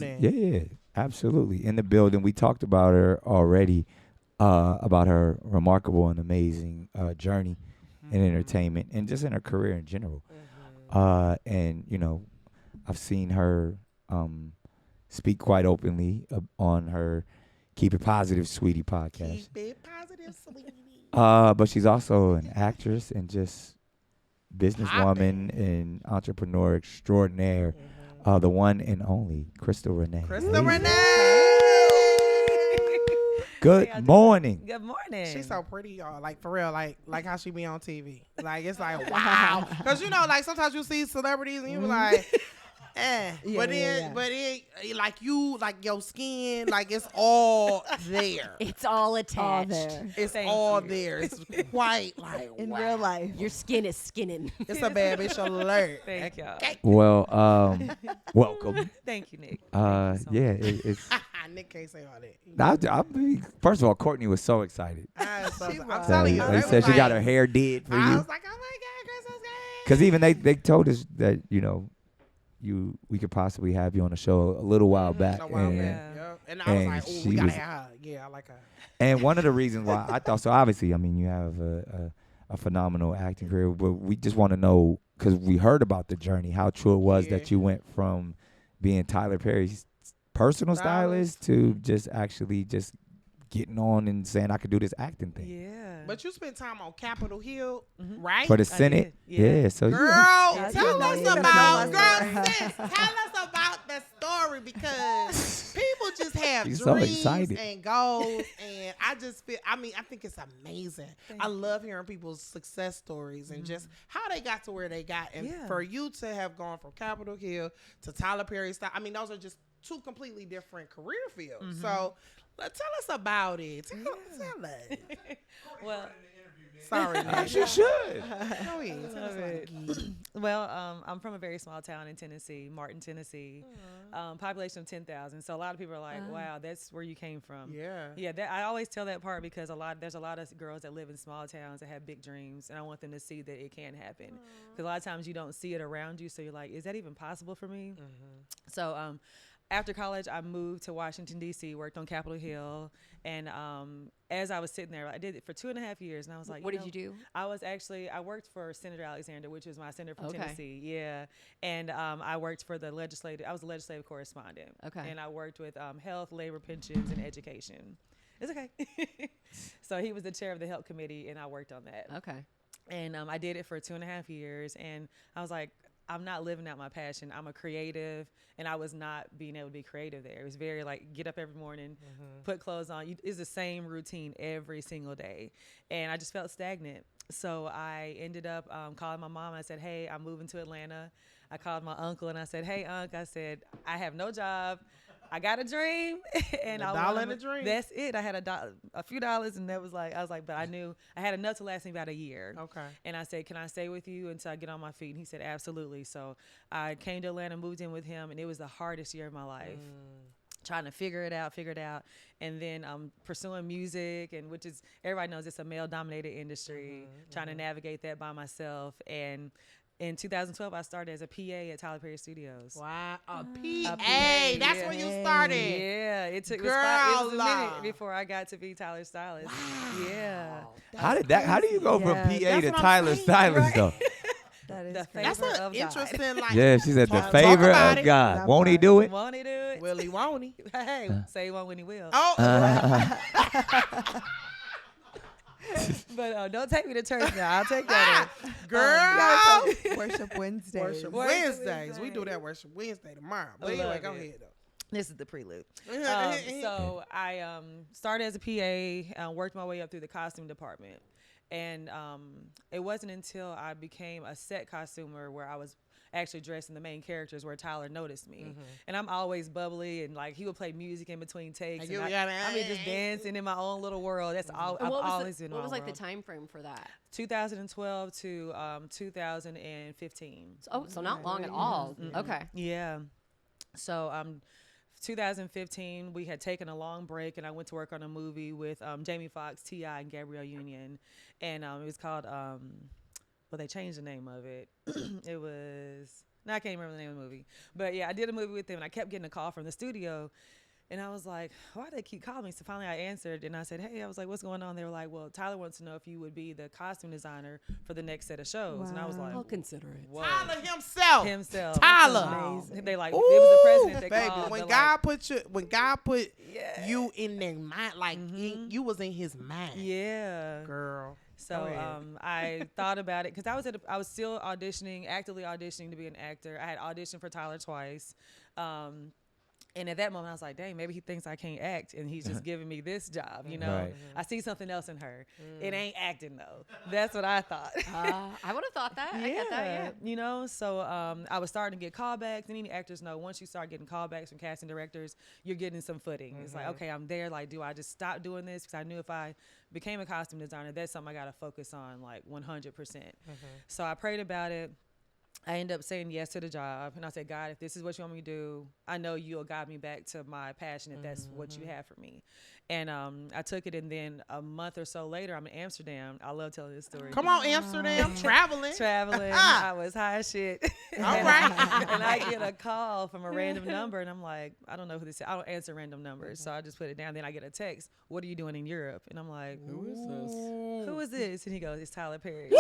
Yeah, absolutely. In the building, we talked about her already, about her remarkable and amazing journey in entertainment and just in her career in general. And I've seen her speak quite openly on her "Keep It Positive, Sweetie" podcast. Keep it positive, sweetie. But she's also an actress and just businesswoman and entrepreneur extraordinaire. The one and only Crystal Renee. Crystal Hayslett. Renee. Good morning. Good morning. She's so pretty, y'all. Like for real, like how she be on TV. Like it's like wow. Cause like sometimes you see celebrities and you be like, but like you, like your skin, like it's all there. It's all attached. all there. It's all there. It's quite like In wow. real life. Your skin is skinning. It's a bad bitch alert. Thank y'all. Well, welcome. Thank you, Nick. Thank you so Yeah, much. it's. Nick can't say all that. First of all, Courtney was so excited. I'm was. telling you. They they said was she got like- her hair did for I you. was like, oh my God, Crystal's good. Because even they told us that we could possibly have you on the show a little while back. A while and, back, yeah. And I was and like, oh, she we gotta was- have her. Yeah, I like her. And one of the reasons why I thought so, obviously, I mean, you have a phenomenal acting career, but we just want to know, because we heard about the journey, how true it was Yeah. that you went from being Tyler Perry's personal stylist to just actually just getting on and saying I could do this acting thing. Yeah. But you spent time on Capitol Hill, right? For the I Senate. did, yeah. So Girl, Yeah, tell you us know about, that. girl, sis, tell us about the story because people just have She's so dreams excited. and goals, and I just feel, I think it's amazing. I love hearing people's success stories and just how they got to where they got, and Yeah. for you to have gone from Capitol Hill to Tyler Perry style, those are just two completely different career fields. So, tell us about it. Tell us. Well, Sorry, man. She should. Go ahead. Tell us about it. well, I'm from a very small town in Tennessee, Martin, Tennessee. Population of 10,000. So a lot of people are like, "Wow, that's where you came from." Yeah. Yeah. I always tell that part because there's a lot of girls that live in small towns that have big dreams, and I want them to see that it can happen. Because a lot of times you don't see it around you, so you're like, "Is that even possible for me?" So after college, I moved to Washington, D.C., worked on Capitol Hill. And as I was sitting there, I did it for 2.5 years. And I was like, What did you do? I worked for Senator Alexander, which is my senator from Okay. Tennessee. Yeah. And I worked for I was a legislative correspondent. Okay. And I worked with health, labor, pensions, and education. It's okay. So he was the chair of the health committee, and I worked on that. Okay. And I did it for 2.5 years. And I was like, I'm not living out my passion. I'm a creative, and I was not being able to be creative there. It was very like get up every morning, put clothes on. It's the same routine every single day, and I just felt stagnant. So I ended up calling my mom. I said, "Hey, I'm moving to Atlanta." I called my uncle and I said, "Hey, Unc," I said, "I have no job. I got a dream, and I dollar want and a dream. That's it. I had a few dollars, and that was like I was like, but I knew I had enough to last me about a year. Okay. And I said, "Can I stay with you until I get on my feet?" And he said, "Absolutely." So I came to Atlanta, moved in with him, and it was the hardest year of my life. Trying to figure it out, and then pursuing music, and which is everybody knows it's a male-dominated industry. Trying to navigate that by myself, and in 2012, I started as a PA at Tyler Perry Studios. Wow. A PA, PA. That's yeah. when you started. Yeah, it was a Girl. minute before I got to be Tyler's stylist. Yeah, How do you go from Yeah, PA that's to what I'm Tyler saying, stylist though? That is The crazy. That's Favor an of God. interesting, like. Yeah, she said the talk favor about of it. God. That Won't he part. do it? won't he do it? Willie, won't he? Hey, say he won't when he will. Oh. But don't take me to church now. I'll take that. Girl. Worship Wednesday. Worship Worship Wednesdays. We do Wednesday. that worship Wednesday tomorrow. But I anyway, love go it. ahead though. This is the prelude. So I started as a PA, worked my way up through the costume department. And it wasn't until I became a set costumer where I was actually dressing the main characters where Tyler noticed me. And I'm always bubbly, and like he would play music in between takes. And you And gotta- I mean, just dancing in my own little world. That's all. And I've what always was been the, in what my was like the world. time frame for that? 2012 to 2015. So not long at all. Okay. Yeah. So 2015, we had taken a long break, and I went to work on a movie with Jamie Foxx, T.I., and Gabrielle Union. And it was called, well, they changed the name of it. It was No, I can't remember the name of the movie. But yeah, I did a movie with them, and I kept getting a call from the studio. And I was like, why do they keep calling me? So finally I answered, and I said, hey, I was like, what's going on? They were like, well, Tyler wants to know if you would be the costume designer for the next set of shows. Wow. And I was like, I'll consider it. Whoa. Tyler himself. Tyler. They like, ooh, it was the president that baby, called. when God put you in their mind, like you was in his mind. Yeah. Girl. So I thought about it because I was still auditioning, actively auditioning to be an actor. I had auditioned for Tyler twice. And at that moment, I was like, dang, maybe he thinks I can't act, and he's just giving me this job, you know? Right. I see something else in her. It ain't acting, though. That's what I thought. I would have thought that. I get that, yeah. You know, so I was starting to get callbacks, and any actors know once you start getting callbacks from casting directors, you're getting some footing. It's like, okay, I'm there. Like, do I just stop doing this? Because I knew if I became a costume designer, that's something I got to focus on, like, 100%. So I prayed about it. I ended up saying yes to the job, and I said, God, if this is what you want me to do, I know you'll guide me back to my passion if that's what you have for me. And I took it, and then a month or so later, I'm in Amsterdam. I love telling this story. Come on, Amsterdam, traveling. I was high as shit. All right. And I get a call from a random number, and I'm like, I don't know who this is. I don't answer random numbers, so I just put it down. Then I get a text, what are you doing in Europe? And I'm like, who is this? Who is this? And he goes, it's Tyler Perry.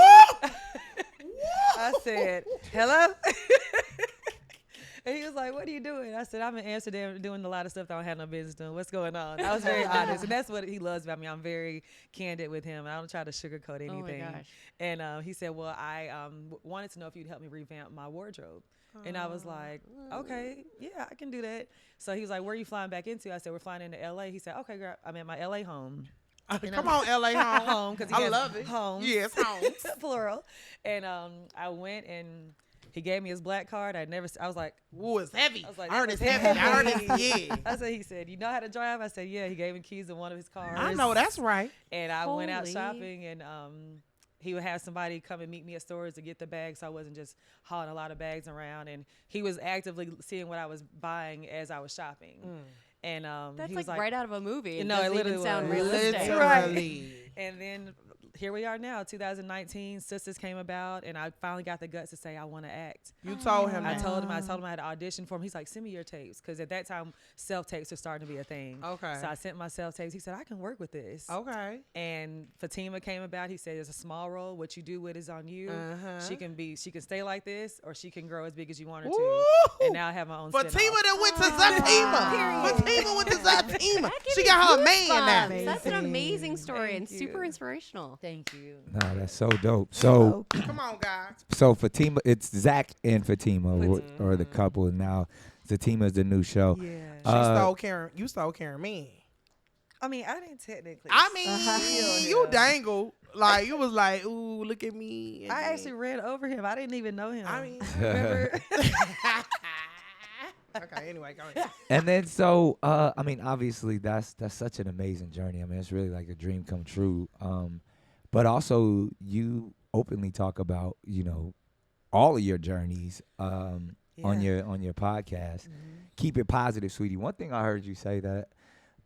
I said, hello? And he was like, what are you doing? I said, I'm in Amsterdam doing a lot of stuff that I don't have no business doing. What's going on? I was very honest. And that's what he loves about me. I'm very candid with him. I don't try to sugarcoat anything. Oh my gosh. And he said, well, I wanted to know if you'd help me revamp my wardrobe. And I was like, okay, yeah, I can do that. So he was like, where are you flying back into? I said, we're flying into L.A. He said, okay, girl, I'm at my L.A. home. Come on, L.A. home. Home, because I love it. Home. Yes, home. Plural. And I went, and he gave me his black card. I was like, ooh, it's heavy. I was like, I heard it's heavy. I heard it's, yeah. I said, he said, you know how to drive? I said, yeah. He gave me keys to one of his cars. I know, that's right. And I went out shopping, and he would have somebody come and meet me at stores to get the bags, so I wasn't just hauling a lot of bags around. And he was actively seeing what I was buying as I was shopping. And that's he was like right out of a movie. It no, it literally even sound was. realistic. Right. And then here we are now, 2019. Sistas came about, and I finally got the guts to say I want to act. You told him. I told him I had to audition for him. He's like, send me your tapes, because at that time self tapes were starting to be a thing. Okay. So I sent my self tapes. He said, I can work with this. Okay. And Fatima came about. He said, it's a small role. What you do with is on you. She can stay like this, or she can grow as big as you want her to. And now I have my own. Fatima that went to Zatima. Fatima went to Zatima. She got her man now. That's an amazing story and super inspirational. Thank you. No, that's so dope. So come on, guys. So Fatima, it's Zach and Fatima or the couple. And now Zatima is the new show. Yeah. She stole Karen. You stole Karen man. I mean, I didn't technically. I mean, you dangled. Like, you was like, ooh, look at me. I actually ran over him. I didn't even know him. I mean, remember? Okay, anyway, go ahead. And then so, I mean, obviously that's such an amazing journey. I mean, it's really like a dream come true. But also you openly talk about, you know, all of your journeys on your podcast. Keep it positive, sweetie. One thing I heard you say that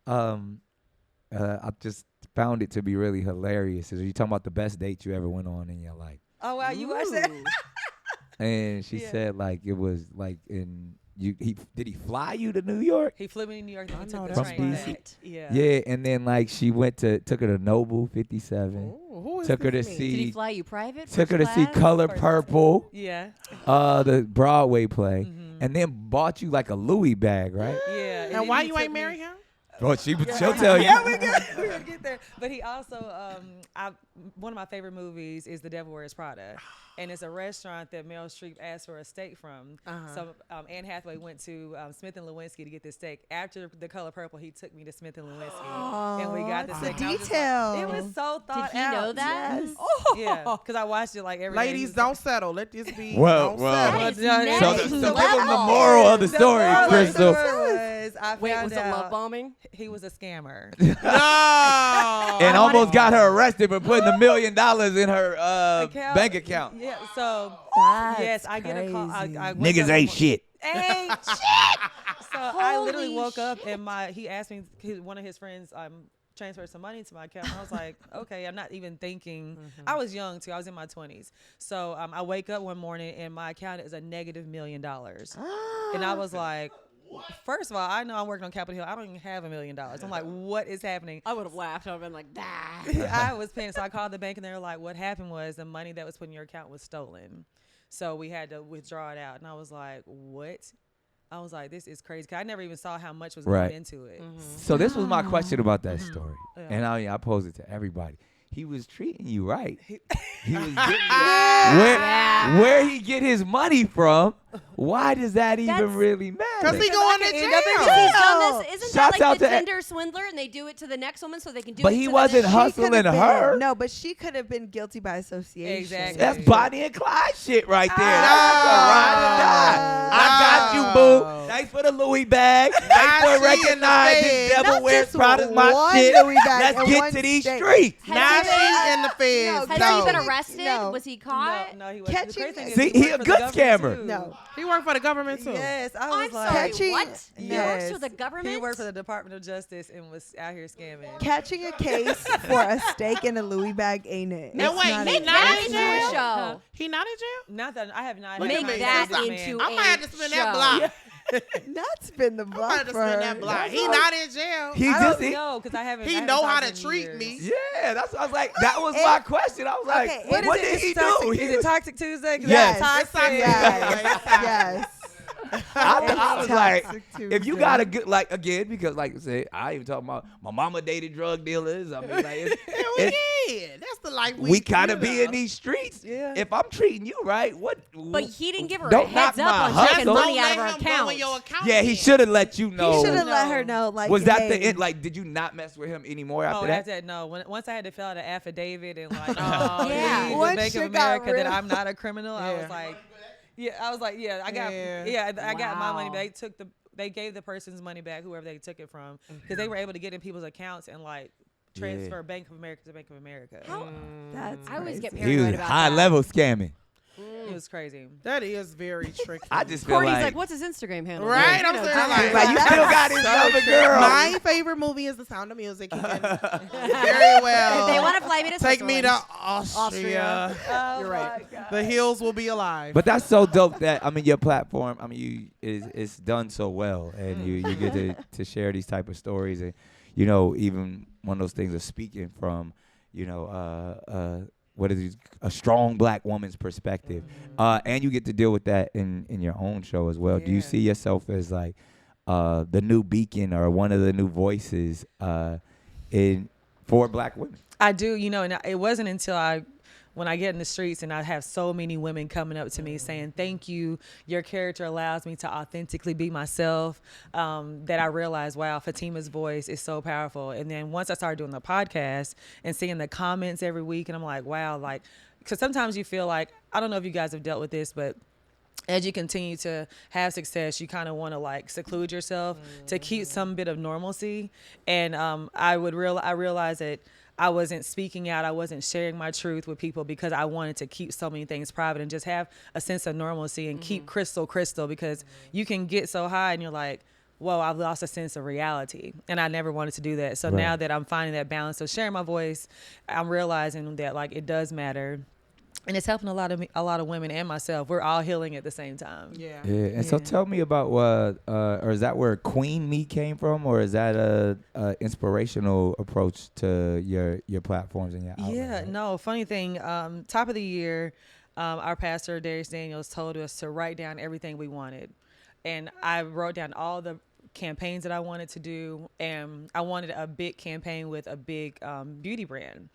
I just found it to be really hilarious is you talking about the best date you ever went on in your life. Oh wow, you watched that? And she said like it was like did he fly you to New York? He flew me to New York and took the from train DC? back. Yeah. Yeah, and then like she took her to Noble 57. Ooh, who is took her to this see. Did he fly you private? Took her to see class? Color Purple. Yeah. The Broadway play, and then bought you like a Louis bag, right? Yeah. And why you ain't marry him? Well, she'll tell you. Yeah, we're gonna get there. But he also, one of my favorite movies is The Devil Wears Prada. And it's a restaurant that Meryl Streep asked for a steak from. So Anne Hathaway went to Smith & Lewinsky to get this steak. After The Color Purple, he took me to Smith & Lewinsky. And we got the steak. Detail. It was so thought out. Did he know that? Yes. Oh. Yeah, because I watched it like every day. Ladies, don't settle. Let this be. Well, don't settle. That is so next give them the level. moral of the story, Crystal. Wait, was it love bombing? He was a scammer. No. And almost got her arrested for putting $1 million in her bank account. Yeah, so That's yes, I get a call. I wake Niggas up ain't shit. Ain't shit. So I literally woke up and he asked me, one of his friends transfer some money to my account. And I was like, okay, I'm not even thinking. I was young too. I was in my 20s. So I wake up one morning and my account is a negative $1 million. And I was like, first of all, I know I'm working on Capitol Hill. I don't even have $1 million. I'm like, what is happening? I would have laughed. I would have been like, I was paying. So I called the bank and they were like, what happened was the money that was put in your account was stolen. So we had to withdraw it out. And I was like, what? I was like, this is crazy. 'Cause I never even saw how much was going into it. So this was my question about that story. And I posed it to everybody. He was treating you right. He was getting where he get his money from. Why does that even really matter? Because he going to jail. He's done this. Isn't Shouts that out like the to Tinder swindler, and they do it to the next woman so they can do But it he to wasn't the hustling her. No, but she could have been guilty by association. Exactly. That's Bonnie and Clyde shit right there. That's a ride or die. I got you, boo. Thanks for the Louis bag. Thanks for recognizing Devil Wears Prada's my shit. Let's get to these streets. Now she in the feds. Has he been arrested? No. Was he caught? No, he wasn't. Catching- The crazy thing is See, he a worked for good the government, scammer. too. No. He worked for the government too. Yes, I I'm was like, sorry. catching, What? He works for the government? He worked for the Department of Justice and was out here scamming. catching a case for a steak in a Louis bag ain't it? Now It's wait, not he it. not That in into jail? a show. He not in jail? Not that I have not. Make had that this into man. I might have to spin that show. block. Not spin the I might block have to for spin her. that block. He not in jail. He I just don't know because I haven't. He I haven't know how talked to in treat years. me. Yeah, that's what I was like. That was my question. I was like, Okay, what did he do? Is it Toxic Tuesday? 'Cause Yes. it's It's toxic. Yes, yes. I was like, Toxic if you Tuesday. got a good, like, again, because like I said, I even talking about my mama dated drug dealers. I mean, like, We did. That's the life we kind of you be know. in these streets. Yeah. If I'm treating you right, what? But he didn't give her a Don't heads knock up my on hustle. taking money Don't out of her let him go in account. your account. Yeah, he then. should have let you know. He should have let No. her know. Like, Was that the hey, end? Like, did you not mess with him anymore after Oh, that? that's it. No. Once I had to fill out an affidavit and like, Yeah. leave the Once Bank of shit got America that real. I'm not a criminal, I was Yeah. like, I got, Yeah. I got my money. Wow. They gave the person's money back, whoever they took it from, because they were able to get in people's accounts and like transfer Bank of America to Bank of America. That's I always get crazy. He paranoid was about high that. level scamming. It was crazy. That is very tricky. I just feel Courtney's like, like, what's his Instagram handle? Right? You I'm know, saying like, you still got his number, girl. My favorite movie is The Sound of Music. He can very well. If they want to fly me to take me to Switzerland. Austria. Oh You're right. my God. The hills will be alive. But that's so dope that your platform. It's done so well, and you get to share these type of stories, and even one of those things of speaking from what is it, a strong black woman's perspective, and you get to deal with that in your own show as well. Do you Yeah. see yourself as like the new beacon or one of the new voices for black women? I do, and it wasn't until when I get in the streets and I have so many women coming up to me saying, thank you, your character allows me to authentically be myself, that I realized, wow, Fatima's voice is so powerful. And then once I started doing the podcast and seeing the comments every week, and I'm like, wow, because sometimes you feel like, I don't know if you guys have dealt with this, but as you continue to have success, you kind of want to seclude yourself to keep some bit of normalcy. And I realized that I wasn't speaking out. I wasn't sharing my truth with people because I wanted to keep so many things private and just have a sense of normalcy and keep crystal because you can get so high and you're like, whoa, I've lost a sense of reality. And I never wanted to do that. So now that I'm finding that balance of sharing my voice, I'm realizing that it does matter. And it's helping a lot of women and myself. We're all healing at the same time. Yeah. And so tell me about or is that where Queen Me came from, or is that a inspirational approach to your platforms and your outlet? Yeah, right? no, funny thing, top of the year, our pastor, Darius Daniels, told us to write down everything we wanted. And I wrote down all the campaigns that I wanted to do, and I wanted a big campaign with a big beauty brand.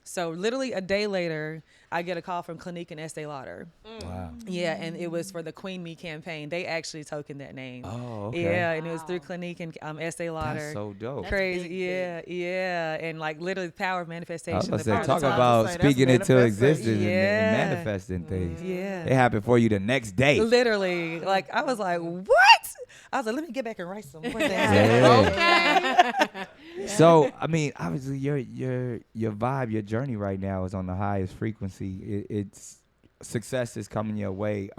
So literally a day later, I get a call from Clinique and Estee Lauder. Wow. Yeah, and it was for the Queen Me campaign. They actually token that name. Oh, okay. Yeah, and it was through Clinique and Estee Lauder. That's so dope. Crazy, big, yeah, and literally the power of I manifestation. was gonna the say, power talk of time. about That's speaking into manifestation. existence and Yeah. manifesting things. Yeah. It happened for you the next day. Literally, I was like, what? I was like, let me get back and write some more things. Yeah. So, I mean, obviously, your vibe, your journey right now is on the highest frequency. It's success is coming your way,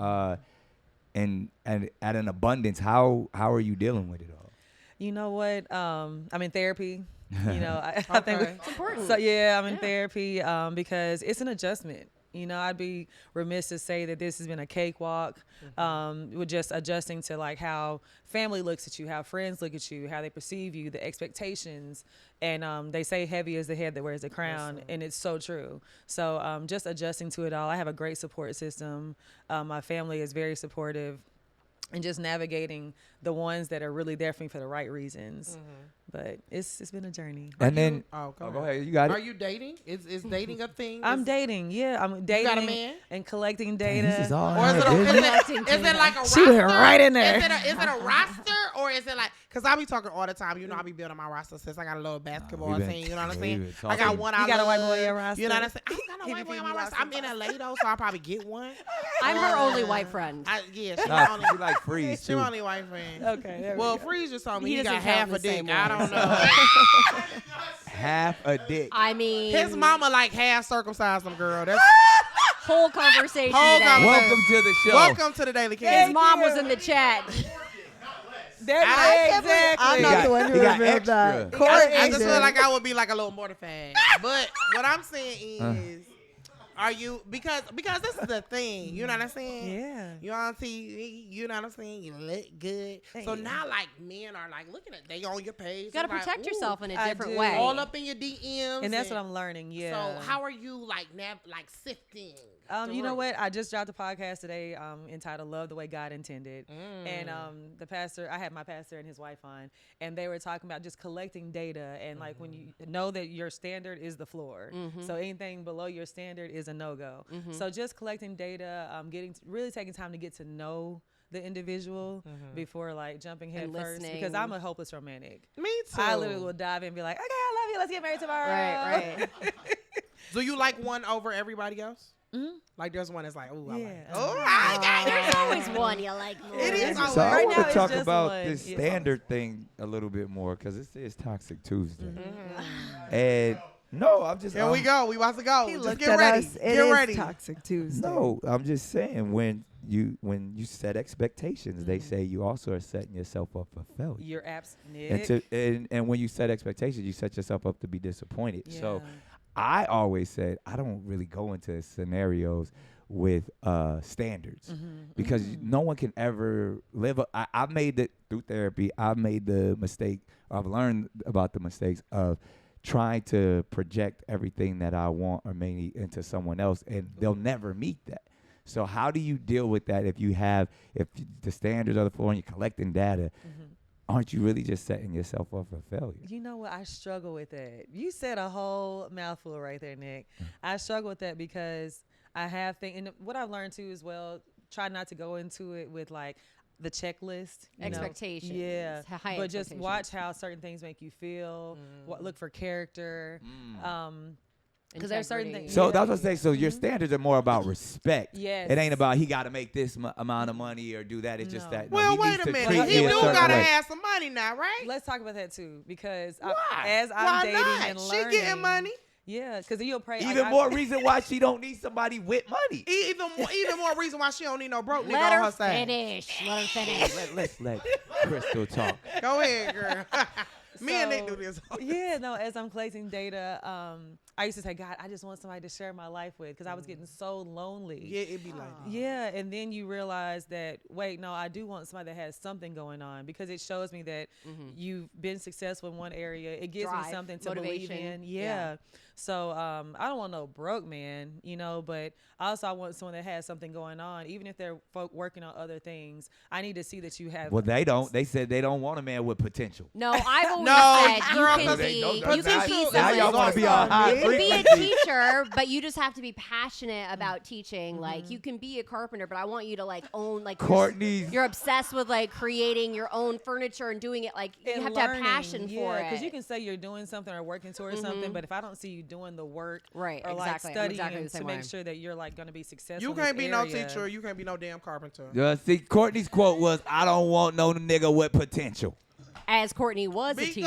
and at an abundance. How are you dealing with it all? You know what? I'm in therapy. You know, I think It's important. So yeah, I'm in therapy because it's an adjustment. You know, I'd be remiss to say that this has been a cakewalk with just adjusting to like how family looks at you, how friends look at you, how they perceive you, the expectations. And they say heavy is the head that wears the crown, and it's so true. So just adjusting to it all. I have a great support system. My family is very supportive, and just navigating the ones that are really there for me for the right reasons. But it's been a journey. And then, go ahead. You got it. Are you dating? Is dating a thing? I'm dating. Yeah, I'm dating got a man? and collecting data. This is all Or is it, her is it like a roster? She went right in there. Is it a roster or is it like? Because I be talking all the time. You know, I be building my roster since I got a little basketball team. You know what I'm saying? I got one. You got a white boy love. on your roster? You know what I'm saying? I don't got no white boy on my roster. I'm in LA though, so I'll probably get one. I'm her only white friend. Yeah, she Nah, only she like freeze she too. only white friend. Okay. There Well, we go. Freeze just told me He he got doesn't count half in a the same dick. I way, don't so. know. Half a dick. I mean, His mama like half circumcised them girl. That's whole conversation. Whole today. conversation. Welcome to the show. welcome to the Daily His King. mom was in the chat. I'm not the one who he got revealed that. extra. Courtney I just did. feel like I would be like a little mortified. But what I'm saying is, are you because this is the thing, you know what I'm saying? Yeah. You on TV, you know what I'm saying? You look good. So now like men are like looking at they on your page. You gotta It's like, protect ooh, yourself in a I different do. way. all up in your DMs. And that's what I'm learning. Yeah. So how are you like sifting? You know through? what? I just dropped a podcast today entitled "Love the Way God Intended," and the pastor, I had my pastor and his wife on, and they were talking about just collecting data and like when you know that your standard is the floor, so anything below your standard is a no go. So just collecting data, really taking time to get to know the individual before like jumping head And first, listening. because I'm a hopeless romantic. Me too. I literally will dive in and be like, okay, I love you, let's get married tomorrow. Right. Do you like one over everybody else? Like there's one that's like, oh, I like. Yeah. Oh my God. There's always one you like more. It is always. So I Right want now to it's talk just about one. this Yeah. standard thing a little bit more because it says Toxic Tuesday. And no, I'm just Here we go. We about to go. He Just looked get at ready. us. It Get is ready. Toxic Tuesday. No, I'm just saying when you set expectations, they say you also are setting yourself up for failure. Your apps, And, Nick. and when you set expectations, you set yourself up to be disappointed. So Yeah. I always said I don't really go into scenarios with standards because no one can ever live up. I made it through therapy. I made the mistake. I've learned about the mistakes of trying to project everything that I want or maybe into someone else, and they'll never meet that. So how do you deal with that if the standards are the floor and you're collecting data? Aren't you really just setting yourself up for failure? You know what? I struggle with that. You said a whole mouthful right there, Nick. I struggle with that because I have things, and what I've learned too as well, try not to go into it with like the checklist. You know? Expectations. Yeah. High But just expectations. watch how certain things make you feel, look for character. Because there's certain Integrity. things. So yeah. that's what I'm saying. So your standards are more about respect. Yes. It ain't about he got to make this amount of money or do that. It's just No. that. no, Well, he wait needs a to minute. treat He me a do certain gotta way. have some money now, right? Let's talk about that too, because Why? as I'm Why dating not? and She learning, getting money. Yeah, because you'll pray. Even more reason why she don't need somebody with money. Even more reason why she don't need no broke nigga Let on her her side. finish. Let her finish. Let's let Crystal talk. Go ahead, girl. Me and Nick So, do this. Yeah, no, as I'm collecting data, I used to say, God, I just want somebody to share my life with because I was getting so lonely. Yeah, it be like that. Yeah, and then you realize that, wait, no, I do want somebody that has something going on because it shows me that you've been successful in one area. It gives me Drive, something to believe motivation. in. Yeah. So I don't want no broke man, but also I want someone that has something going on. Even if they're working on other things, I need to see that you have. Well, they don't. They said they don't want a man with potential. No, I've always No, said girl, you cause can they be don't- you that's can not- be now Now someone. y'all want to be on high You can be a frequency. teacher, but you just have to be passionate about teaching. Like you can be a carpenter, but I want you to like own like Courtney's. you're obsessed with like creating your own furniture and doing it like you and have to have learning. passion for it. Because you can say you're doing something or working towards something, but if I don't see you doing the work, Right, or like exactly. I'm studying exactly the same to make way. sure that you're like going to be successful. You in this can't be no area. teacher. You can't be no damn carpenter. See, Courtney's quote was, "I don't want no nigga with potential." as Courtney was a teacher.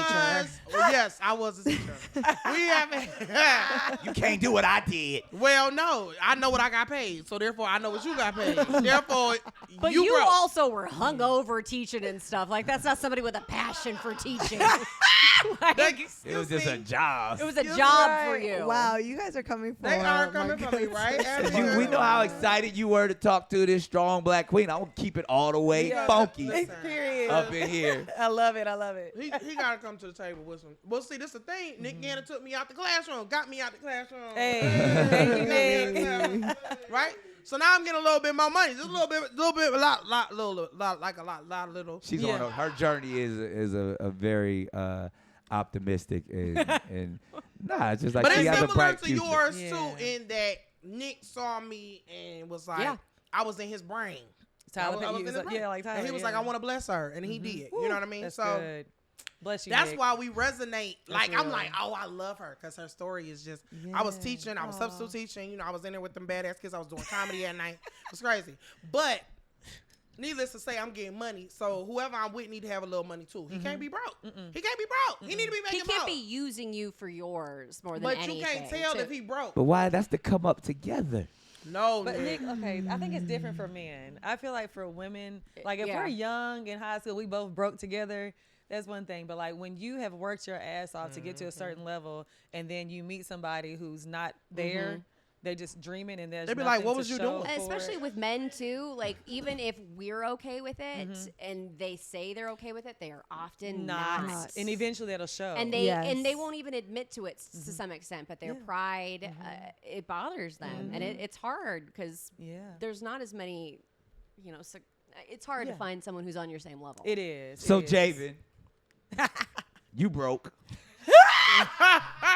Well, yes, I was a teacher. We haven't. You can't do what I did. Well, no, I know what I got paid, so therefore I know what you got paid. Therefore, But you broke. also were hungover teaching and stuff. Like, that's not somebody with a passion for teaching. Like, It was just a job. it was a job for Right. you. Wow, you guys are coming for They are my coming for me, goodness. right? We know how excited you were to talk to this strong black queen. I'm gonna keep it all the way funky Period. up in here. I love it. I love it. He gotta come to the table with some. Well, see, this is the thing. Nick Gannon took me out the classroom, got me out the classroom. Hey, Got me out the classroom. Right. So now I'm getting a little bit more money, just a little bit, a lot, little. She's Yeah. on her journey is a very optimistic and nah, it's just like But she it's has a similar bright to future. yours Yeah. too, in that Nick saw me and was like, Yeah. I was in his brain. Tyler, I was you in was his like, yeah, brain. like Tyler. And he was like, I want to bless her, and he did. You know what I mean? That's So good. Bless you. that's Nick. why we resonate. Like I'm real. like, oh, I love her because her story is just. I was teaching, I was substitute teaching. You know, I was in there with them badass kids. I was doing comedy at night. It was crazy, but. Needless to say, I'm getting money, so whoever I'm with need to have a little money too. He can't be broke. He can't be broke. He need to be making He can't more. be using you for yours more than But anything. you can't tell too. if he broke. But why? That's to come up together. No, But Nick. Nick, okay, I think it's different for men. I feel like for women, like if Yeah. we're young in high school, we both broke together. That's one thing. But like when you have worked your ass off to get to a certain level, and then you meet somebody who's not there, they're just dreaming, and there's They be like, nothing "What to was you show doing?" for Especially it. with men too, like even if we're okay with it and they say they're okay with it, they are often not. not, and eventually that'll show. And they Yes. won't even admit to it to some extent, but their pride it bothers them, and it's hard because yeah, there's not as many, it's hard to Yeah. find someone who's on your same level. it is. So it is. Javen, you broke.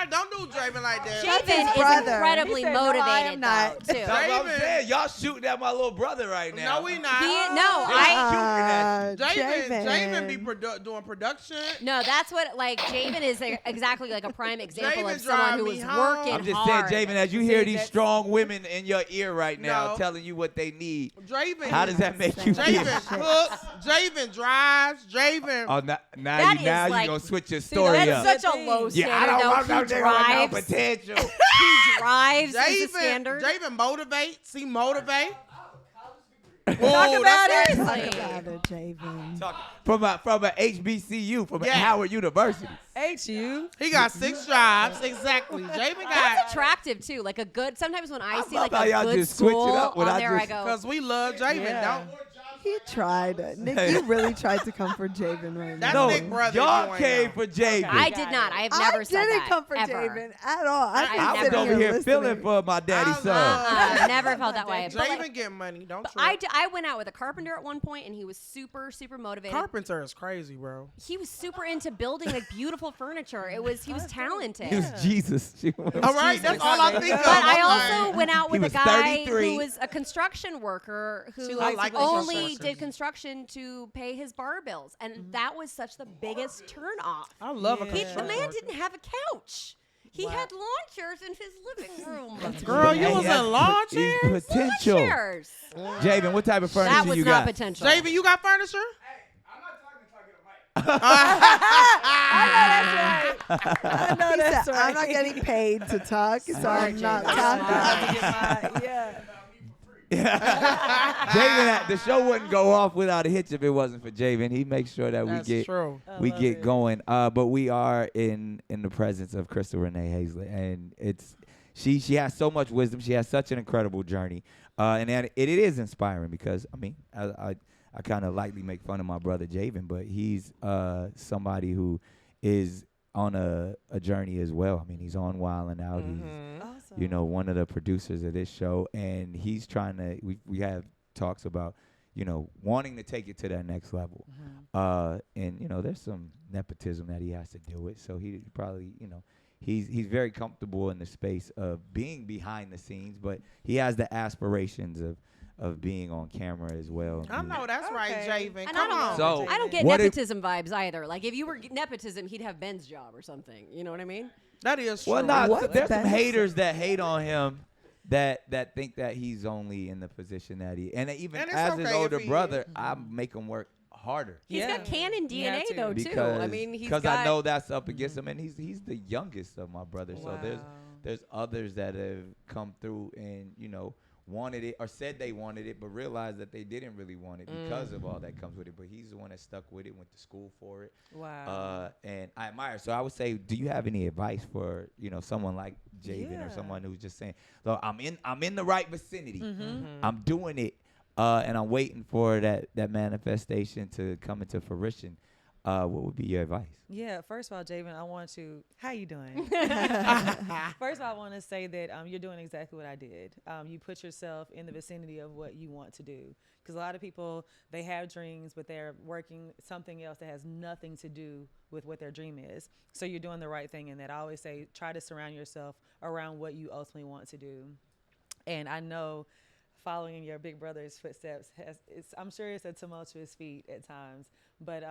Don't do Draven like that. Javen is brother. incredibly He said, "No, I motivated am not." though, too. That's what I'm Javen. saying. Y'all shooting at my little brother right now. No, we not. Javen be doing production. No, that's what Javen is exactly like a prime example Javen of someone drive who me is home. working I'm just hard. saying, Javen, as you hear these that's- strong women in your ear right now No. telling you what they need, Draven. how does that make you feel? Javen cooks. Javen drives. Javen. Oh, That now is you like- gonna switch your story that's up. That's such a Thing. low Yeah, standard. I don't want though. no He nigga with no drives. potential. He drives is the Javen. standard. Javen motivates. He motivate. Talk about it. Seriously. Father Javen. From a HBCU, from Yeah. Howard University. Ain't you? He got 6 jobs. Exactly. Javen got. That's attractive too. Like a good. Sometimes when I see love like how a y'all good just switch it school up when on I there, I just- go. Because we love Javen. Yeah. Don't. He tried. Nick, you really tried to come for Javen right That's now. No, Nick brother. y'all you ain't came know. for Javen. I did not. I have never I said didn't that. come for ever. Javen at all. I I was never- over here feeling for my daddy's I son. love- Never felt that way. But, Javen like, get money. Don't but trip. I went out with a carpenter at one point, and he was super motivated. Carpenter is crazy, bro. He was super into building like beautiful furniture. He was talented. He was Jesus. All right, that's all I think of. But I I'm also like, went out with He a was guy 33. who was a construction worker who likes like only construction. did construction to pay his bar bills, and that was such the biggest turn off. I love a Yeah. The construction man worker. didn't have a couch. He had lawn chairs in his living room. Girl, you Hey, was that's in lawn he's chairs? potential. Chairs. Javen, what type of furniture That was you not got? potential. Javen, you got furniture? I know He that's said, right. I'm not getting paid to talk, so I'm not talking. Yeah. Javen, the show wouldn't go off without a hitch if it wasn't for Javen. He makes sure that That's we get true. we love get it. going. But we are in the presence of Crystal Renee Hayslett, and it's she has so much wisdom. She has such an incredible journey, and that it is inspiring because I mean I kind of lightly make fun of my brother Javen, but he's somebody who is on a journey as well. I mean, he's on Wild 'N Out. He's Awesome. you know, one of the producers of this show, and he's trying to. We have talks about, you know, wanting to take it to that next level, and you know, there's some nepotism that he has to deal with. So he probably, you know, he's very comfortable in the space of being behind the scenes, but he has the aspirations of being on camera as well. I know that's right, Okay. Javen. And Come on. So- I don't get What if- nepotism vibes either. Like if you were nepotism, he'd have Ben's job or something. You know what I mean? That is true. Well, no, What there's some Ben haters that hate on him. That think that he's only in the position that he, and even And it's as okay his if older he brother, is. I make him work harder. He's got canon You have DNA to. though too. Because I mean, he's because got. I know that's up against him, and he's the youngest of my brothers. So Wow. there's others that have come through and wanted it or said they wanted it, but realized that they didn't really want it because of all that comes with it. But he's the one that stuck with it, went to school for it. Wow. And I admire. So I would say, do you have any advice for someone like Javen or someone who's just saying, "Look, I'm in the right vicinity. I'm doing it, and I'm waiting for that manifestation to come into fruition." What would be your advice? Yeah, first of all, Javen, how you doing? First of all, I want to say that you're doing exactly what I did. You put yourself in the vicinity of what you want to do. Because a lot of people, they have dreams, but they're working something else that has nothing to do with what their dream is. So you're doing the right thing in that. I always say, try to surround yourself around what you ultimately want to do. And I know following in your big brother's footsteps I'm sure it's a tumultuous feat at times, but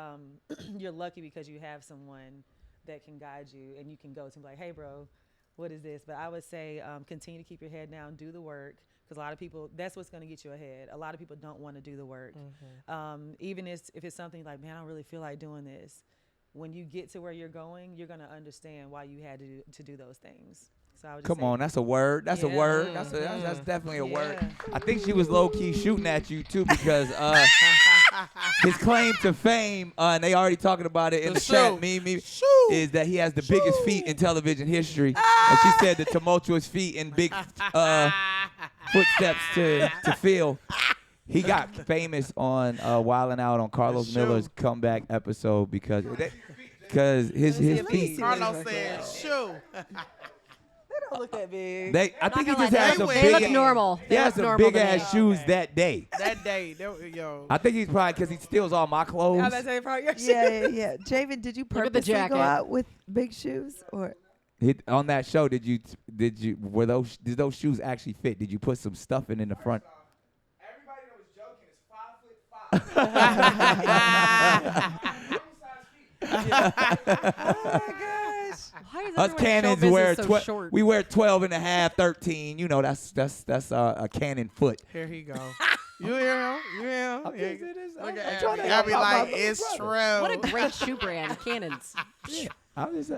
you're lucky because you have someone that can guide you and you can go to and be like, hey bro, what is this? But I would say continue to keep your head down, do the work, because a lot of people, that's what's going to get you ahead. A lot of people don't want to do the work. Even if it's something like, man, I don't really feel like doing this. When you get to where you're going, you're going to understand why you had to do those things. So I would just Come on, that's a word. That's a word. That's definitely a word. I think she was low key shooting at you too because his claim to fame, and they already talking about it in the chat. Me, is that he has the biggest feet in television history, and she said the tumultuous feet and big footsteps to fill. He got famous on Wildin' Out on Carlos Miller's comeback episode because his feet. Carlos said, "Shoo." Don't look that big. I think he gonna just lie, had some they big. look normal. He had some big ass shoes that day. That day, yo. I think he's probably because he steals all my clothes. I was about to say probably your Yeah. Javen, did you Look at the purposely jacket. go out with big shoes or? On that show, did those shoes actually fit? Did you put some stuffing in the front? Everybody that was joking is 5'5". Oh my gosh. Why is Us everyone's show cannons business wear so short? we wear 12 and a half, 13. That's a cannon foot. Here he go. You hear him? You hear him? I'm Yeah. just- it is- Look I'm at trying to Abby. help Abby out my like, little it's true. brother. What a great shoe brand, Cannons. I'm just.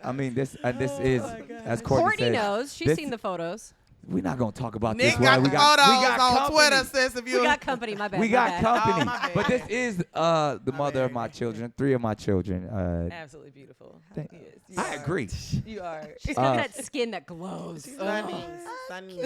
I mean, this is as Courtney Courtney said. knows. She's this- seen the photos. We're not gonna talk about Nick this. got Right? the We photos got on company. Twitter, sis. If you We got company. My bad. We my got bad. company. Oh, my bad. But this is the mother of bad. my children, 3 of my children. Absolutely beautiful. Thank- Yes, you I are. agree. You are. She's got that skin that glows. sunny, sunny.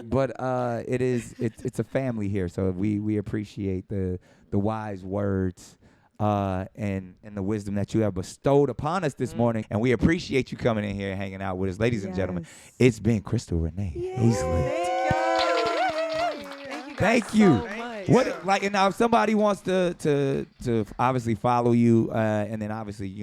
But it's a family here, so we appreciate the wise words and the wisdom that you have bestowed upon us this morning, and we appreciate you coming in here and hanging out with us, ladies and gentlemen. It's been Crystal Renee Hayslett. Thank you. So much. What and now if somebody wants to obviously follow you and then obviously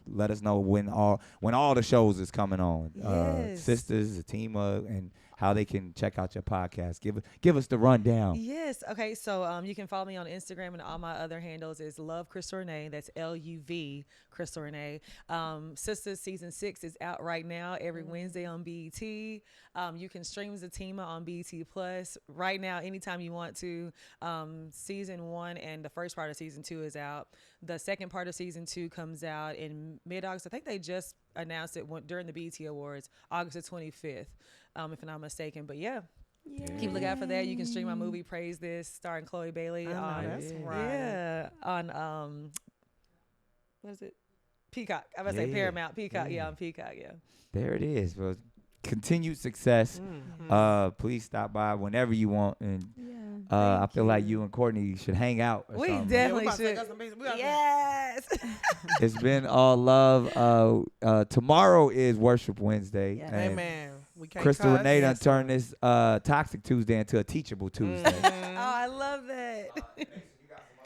let us know when all the shows is coming on. Yes. Sistas, Zatima, and how they can check out your podcast. Give us the rundown. Yes. Okay. So you can follow me on Instagram, and all my other handles is Love Crystal Renee. That's LUV Crystal Renee. Sistas season 6 is out right now every Wednesday on BET. You can stream Zatima on BET Plus right now anytime you want to. Season 1 and the first part of season 2 is out. The second part of season 2 comes out in mid-August. I think they just announced it during the BET Awards, August the 25th, if I'm not mistaken. But yeah. Keep looking out for that. You can stream my movie Praise This, starring Chloe Bailey. That's right. Yeah, on what is it? Peacock. I was say Yeah. Paramount. Peacock. Yeah, on Peacock. Yeah. There it is. Well, continued success. Please stop by whenever you want, and I feel like you and Courtney should hang out. Or We something. definitely about to take should. us some pictures. We got Yes. It's been all love. Tomorrow is Worship Wednesday. Yes. some- and Amen. We can't Crystal cuss. Renee done turned this Toxic Tuesday into a Teachable Tuesday. Oh, I love that.